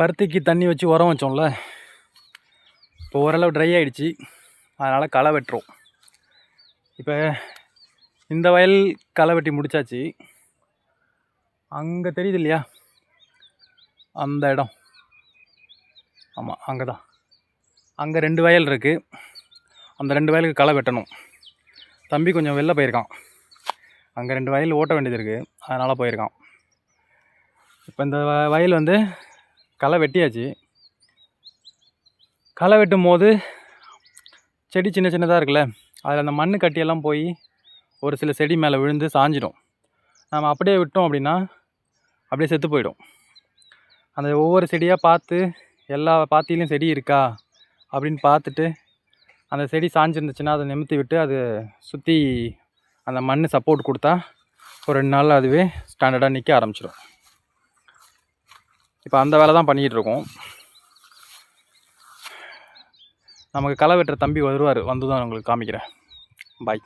பருத்திக்கு தண்ணி வச்சு உரம் வச்சோம்ல, இப்போ ஓரளவு ட்ரை ஆகிடுச்சு. அதனால் களை வெட்டுறோம். இப்போ இந்த வயல் களை வெட்டி முடித்தாச்சு. அங்கே தெரியுது இல்லையா அந்த இடம், ஆமாம் அங்கே தான். அங்கே 2 வயல் இருக்குது. அந்த 2 வயலுக்கு களை வெட்டணும். தம்பி கொஞ்சம் வெளில போயிருக்கான். அங்கே 2 வயல் ஓட்ட வேண்டியது இருக்குது, அதனால் போயிருக்கான். இப்போ இந்த வயல் வந்து களை வெட்டியாச்சு. களை வெட்டும் போது செடி சின்ன சின்னதாக இருக்குல்ல, அதில் அந்த மண் கட்டியெல்லாம் போய் ஒரு சில செடி மேலே விழுந்து சாஞ்சிடும். நம்ம அப்படியே விட்டோம் அப்படின்னா அப்படியே செத்து போயிடும். அந்த ஒவ்வொரு செடியாக பார்த்து எல்லா பாத்திலையும் செடி இருக்கா அப்படின்னு பார்த்துட்டு அந்த செடி சாஞ்சிருந்துச்சுன்னா அதை நிமித்தி விட்டு அது சுற்றி அந்த மண் சப்போர்ட் கொடுத்தா ஒரு 2 நாளில் அதுவே ஸ்டாண்டர்டாக நிற்க ஆரம்பிச்சிடும். இப்போ அந்த வேலை தான் பண்ணிக்கிட்டு இருக்கோம். நமக்கு களை வெட்டுற தம்பி வருவார், வந்து தான் உங்களுக்கு காமிக்கிறேன். பாய்.